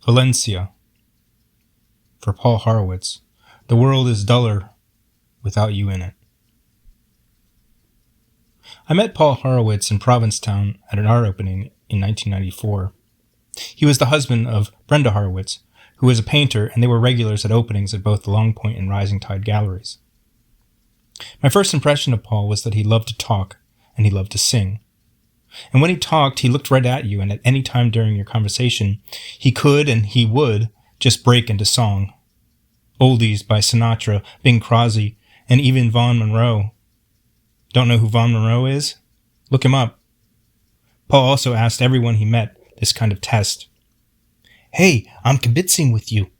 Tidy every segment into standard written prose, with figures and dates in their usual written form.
Valencia. For Paul Horowitz, the world is duller without you in it. I met Paul Horowitz in Provincetown at an art opening in 1994. He was the husband of Brenda Horowitz, who was a painter, and they were regulars at openings at both the Long Point and Rising Tide galleries. My first impression of Paul was that he loved to talk, and he loved to sing. And when he talked, he looked right at you, and at any time during your conversation, he could and he would just break into song. Oldies by Sinatra, Bing Crosby, and even Vaughn Monroe. Don't know who Vaughn Monroe is? Look him up. Paul also asked everyone he met this kind of test. Hey, I'm kibitzing with you.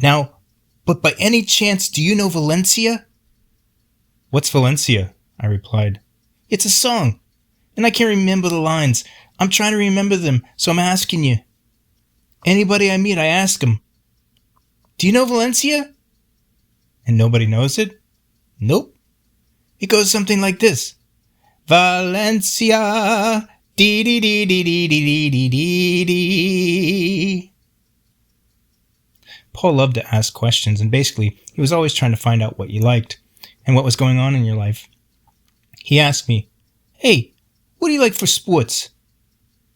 Now, but by any chance, do you know Valencia? What's Valencia? I replied. It's a song, and I can't remember the lines. I'm trying to remember them, so I'm asking you. Anybody I meet, I ask them. Do you know Valencia? And nobody knows it? Nope. It goes something like this. Valencia, dee dee dee dee dee dee dee dee dee. Paul loved to ask questions, and basically, he was always trying to find out what you liked and what was going on in your life. He asked me, hey, what do you like for sports?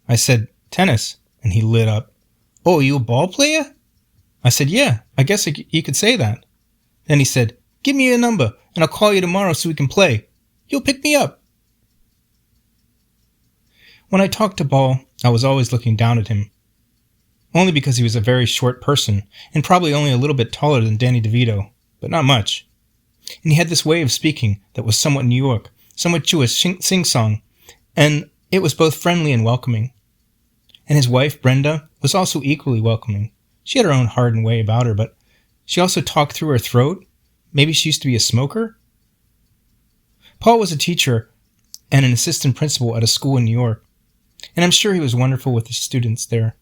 I said, tennis, and he lit up. Oh, are you a ball player? I said, yeah, I guess you could say that. Then he said, give me your number, and I'll call you tomorrow so we can play. You'll pick me up. When I talked to Paul, I was always looking down at him. Only because he was a very short person, and probably only a little bit taller than Danny DeVito, but not much. And he had this way of speaking that was somewhat New York, somewhat Jewish sing-song, and it was both friendly and welcoming. And his wife, Brenda, was also equally welcoming. She had her own hardened way about her, but she also talked through her throat. Maybe she used to be a smoker? Paul was a teacher and an assistant principal at a school in New York, and I'm sure he was wonderful with his students there.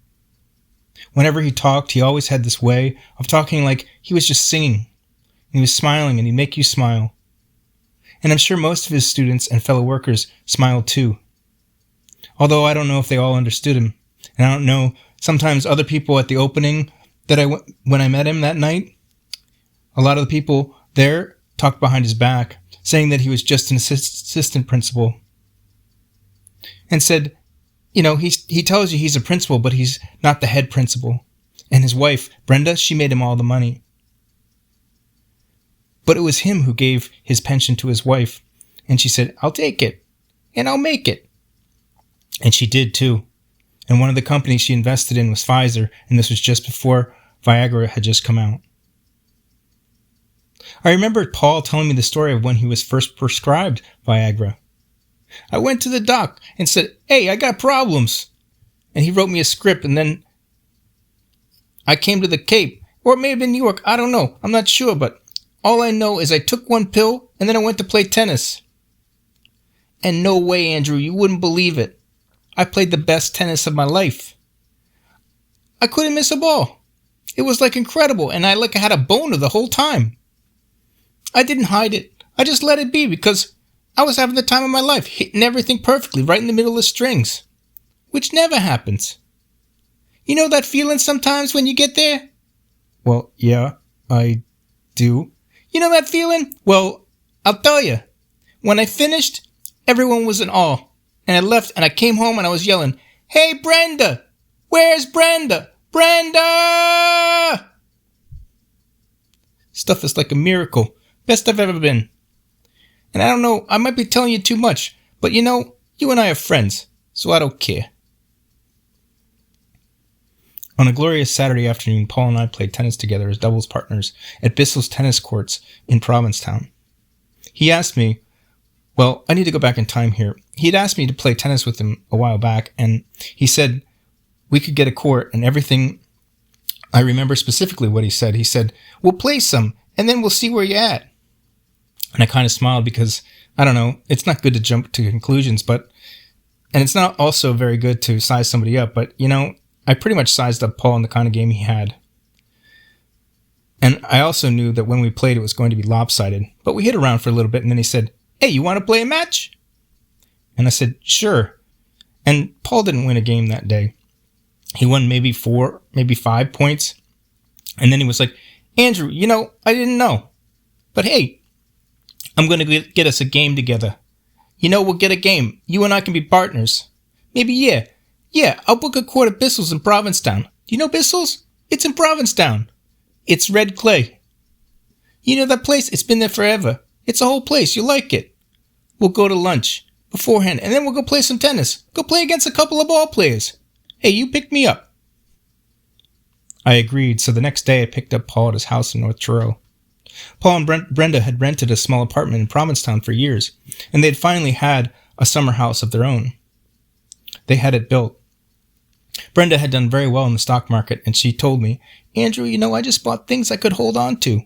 Whenever he talked, he always had this way of talking like he was just singing. He was smiling, and he'd make you smile. And I'm sure most of his students and fellow workers smiled too. Although I don't know if they all understood him, and I don't know, sometimes other people at the opening when I met him that night, a lot of the people there talked behind his back, saying that he was just an assistant principal. And said, you know, he tells you he's a principal, but he's not the head principal. And his wife, Brenda, she made him all the money. But it was him who gave his pension to his wife. And she said, I'll take it, and I'll make it. And she did too. And one of the companies she invested in was Pfizer, and this was just before Viagra had just come out. I remember Paul telling me the story of when he was first prescribed Viagra. I went to the doc and said, hey, I got problems. And he wrote me a script, and then I came to the Cape, or it may have been New York, I don't know, I'm not sure, but all I know is I took one pill, and then I went to play tennis. And no way, Andrew, you wouldn't believe it. I played the best tennis of my life. I couldn't miss a ball. It was like incredible, and I had a boner the whole time. I didn't hide it. I just let it be because I was having the time of my life, hitting everything perfectly right in the middle of strings, which never happens. You know that feeling sometimes when you get there? Well, yeah, I do. You know that feeling? Well, I'll tell you. When I finished, everyone was in awe. And I left and I came home and I was yelling, hey, Brenda! Where's Brenda? Brenda! Stuff is like a miracle. Best I've ever been. And I don't know, I might be telling you too much, but you know, you and I are friends, so I don't care. On a glorious Saturday afternoon, Paul and I played tennis together as doubles partners at Bissell's tennis courts in Provincetown. He asked me, well, I need to go back in time here. He had asked me to play tennis with him a while back, and he said we could get a court and everything. I remember specifically what he said. He said, we'll play some, and then we'll see where you're at. And I kind of smiled because, I don't know, it's not good to jump to conclusions, and it's not also very good to size somebody up, but, you know, I pretty much sized up Paul in the kind of game he had. And I also knew that when we played, it was going to be lopsided, but we hit around for a little bit, and then he said, hey, you want to play a match? And I said, sure. And Paul didn't win a game that day. He won maybe 4, maybe 5 points. And then he was like, Andrew, I didn't know. But hey, I'm going to get us a game together. We'll get a game. You and I can be partners. Maybe, yeah. Yeah, I'll book a quart of Bissell's in Provincetown. Do you know Bissell's? It's in Provincetown. It's red clay. You know that place? It's been there forever. It's a whole place. You'll like it. We'll go to lunch beforehand, and then we'll go play some tennis. Go play against a couple of ball players. Hey, you pick me up. I agreed, so the next day I picked up Paul at his house in North Truro. Paul and Brenda had rented a small apartment in Provincetown for years, and they had finally had a summer house of their own. They had it built. Brenda had done very well in the stock market, and she told me, Andrew, I just bought things I could hold on to.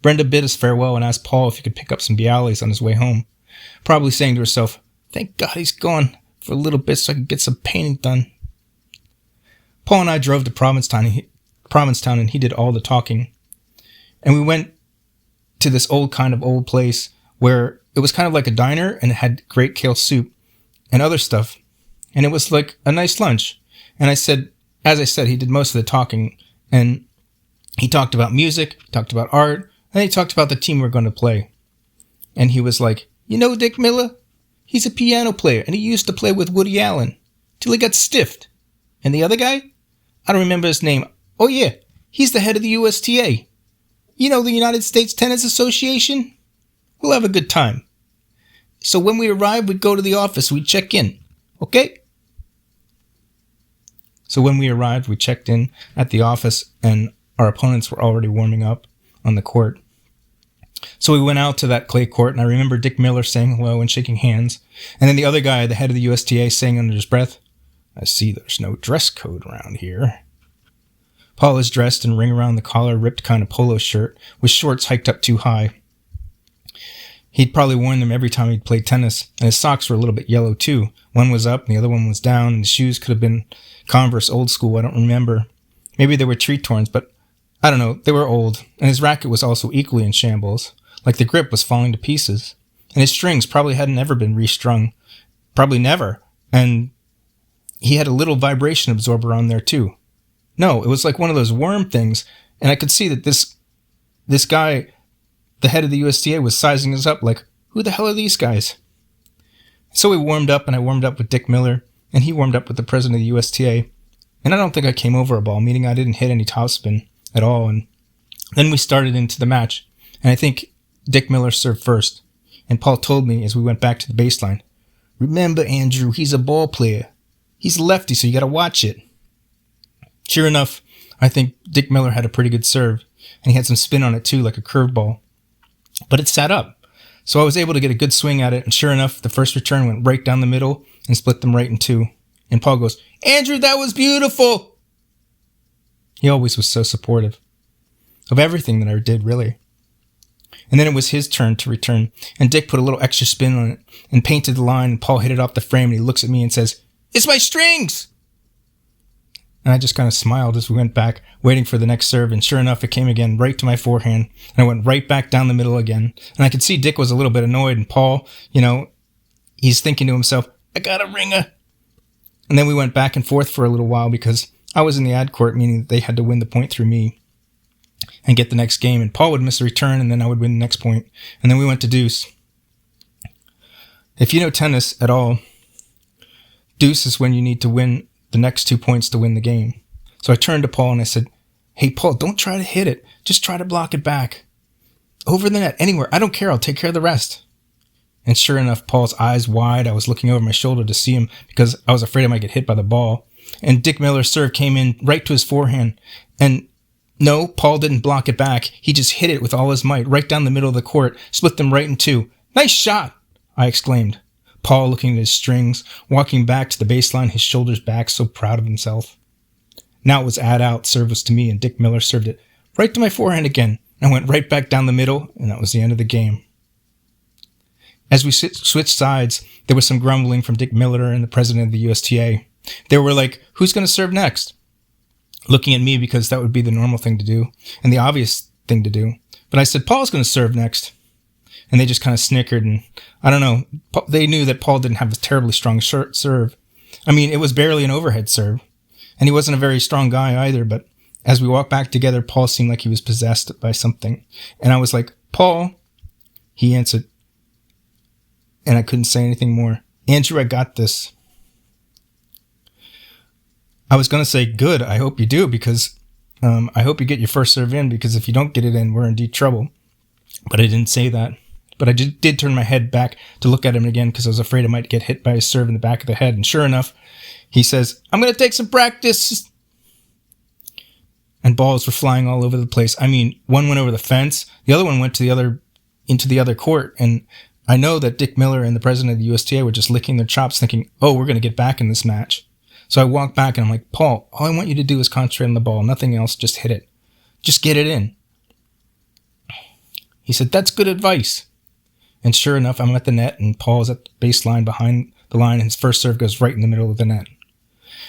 Brenda bid us farewell and asked Paul if he could pick up some Bialys on his way home, probably saying to herself, thank God he's gone for a little bit so I can get some painting done. Paul and I drove to Provincetown, and he did all the talking. And we went to this old place where it was kind of like a diner, and it had great kale soup and other stuff. And it was like a nice lunch. And as I said, he did most of the talking. And he talked about music, talked about art, and then he talked about the team we're going to play. And he was like, Dick Miller? He's a piano player, and he used to play with Woody Allen till he got stiffed. And the other guy? I don't remember his name. Oh yeah, he's the head of the USTA. The United States Tennis Association? We'll have a good time. So when we arrive, we'd go to the office, we'd check in. Okay? So when we arrived, we checked in at the office, and our opponents were already warming up on the court. So we went out to that clay court, and I remember Dick Miller saying hello and shaking hands. And then the other guy, the head of the USTA, saying under his breath, I see there's no dress code around here. Paul is dressed in ring-around-the-collar, ripped kind of polo shirt with shorts hiked up too high. He'd probably worn them every time he'd played tennis, and his socks were a little bit yellow too. One was up and the other one was down, and the shoes could have been Converse old school, I don't remember. Maybe they were tree-torns, but I don't know, they were old, and his racket was also equally in shambles, like the grip was falling to pieces. And his strings probably hadn't ever been restrung. Probably never. And he had a little vibration absorber on there too. No, it was like one of those worm things, and I could see that this guy, the head of the USDA, was sizing us up like, who the hell are these guys? So we warmed up, and I warmed up with Dick Miller, and he warmed up with the president of the USTA, and I don't think I came over a ball, meaning I didn't hit any topspin at all, and then we started into the match, and I think Dick Miller served first, and Paul told me as we went back to the baseline, remember, Andrew, he's a ball player. He's a lefty, so you gotta watch it. Sure enough, I think Dick Miller had a pretty good serve, and he had some spin on it too, like a curveball. But it sat up, so I was able to get a good swing at it, and sure enough, the first return went right down the middle and split them right in two. And Paul goes, Andrew, that was beautiful! He always was so supportive of everything that I did, really. And then it was his turn to return, and Dick put a little extra spin on it and painted the line, and Paul hit it off the frame, and he looks at me and says, it's my strings! And I just kind of smiled as we went back, waiting for the next serve, and sure enough, it came again right to my forehand, and I went right back down the middle again. And I could see Dick was a little bit annoyed, and Paul, he's thinking to himself, I got a ringer. And then we went back and forth for a little while because I was in the ad court, meaning that they had to win the point through me and get the next game, and Paul would miss a return, and then I would win the next point, and then we went to deuce. If you know tennis at all, deuce is when you need to win the next 2 points to win the game. So I turned to Paul and I said, hey, Paul, don't try to hit it. Just try to block it back. Over the net, anywhere. I don't care. I'll take care of the rest. And sure enough, Paul's eyes wide. I was looking over my shoulder to see him because I was afraid I might get hit by the ball. And Dick Miller's serve came in right to his forehand. And no, Paul didn't block it back. He just hit it with all his might right down the middle of the court, split them right in two. Nice shot, I exclaimed. Paul looking at his strings, walking back to the baseline, his shoulders back, so proud of himself. Now it was out, service to me, and Dick Miller served it right to my forehand again. I went right back down the middle, and that was the end of the game. As we switched sides, there was some grumbling from Dick Miller and the president of the USTA. They were like, who's going to serve next? Looking at me because that would be the normal thing to do, and the obvious thing to do. But I said, Paul's going to serve next. And they just kind of snickered, and I don't know. They knew that Paul didn't have a terribly strong serve. I mean, it was barely an overhead serve. And he wasn't a very strong guy either, but as we walked back together, Paul seemed like he was possessed by something. And I was like, Paul, he answered, and I couldn't say anything more. Andrew, I got this. I was going to say, good, I hope you do, because I hope you get your first serve in, because if you don't get it in, we're in deep trouble. But I didn't say that. But I did turn my head back to look at him again because I was afraid I might get hit by a serve in the back of the head. And sure enough, he says, I'm going to take some practice. And balls were flying all over the place. I mean, one went over the fence. The other one went into the other court. And I know that Dick Miller and the president of the USTA were just licking their chops thinking, oh, we're going to get back in this match. So I walked back and I'm like, Paul, all I want you to do is concentrate on the ball. Nothing else. Just hit it. Just get it in. He said, that's good advice. And sure enough, I'm at the net and Paul's at the baseline behind the line and his first serve goes right in the middle of the net.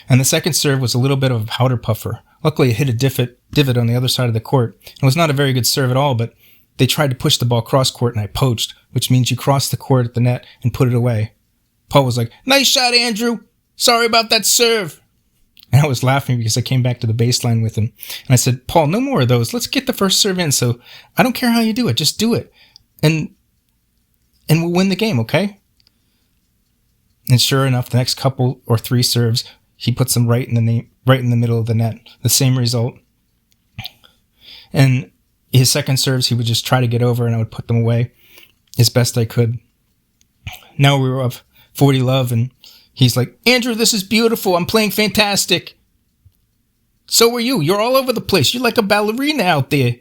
And the second serve was a little bit of a powder puffer. Luckily, it hit a divot on the other side of the court. It was not a very good serve at all, but they tried to push the ball cross court and I poached, which means you cross the court at the net and put it away. Paul was like, nice shot, Andrew. Sorry about that serve. And I was laughing because I came back to the baseline with him. And I said, Paul, no more of those. Let's get the first serve in. So I don't care how you do it. Just do it. And we'll win the game, okay? And sure enough, the next couple or three serves, he puts them right in the middle of the net. The same result. And his second serves, he would just try to get over and I would put them away as best I could. Now we were up 40-love and he's like, Andrew, this is beautiful. I'm playing fantastic. So are you. You're all over the place. You're like a ballerina out there.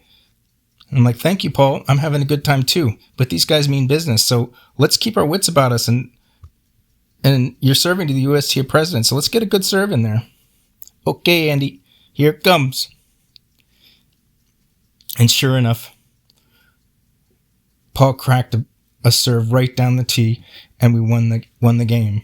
And I'm like, thank you, Paul. I'm having a good time too. But these guys mean business. So let's keep our wits about us. And you're serving to the USTA president. So let's get a good serve in there. Okay, Andy. Here it comes. And sure enough, Paul cracked a serve right down the tee and we won the game.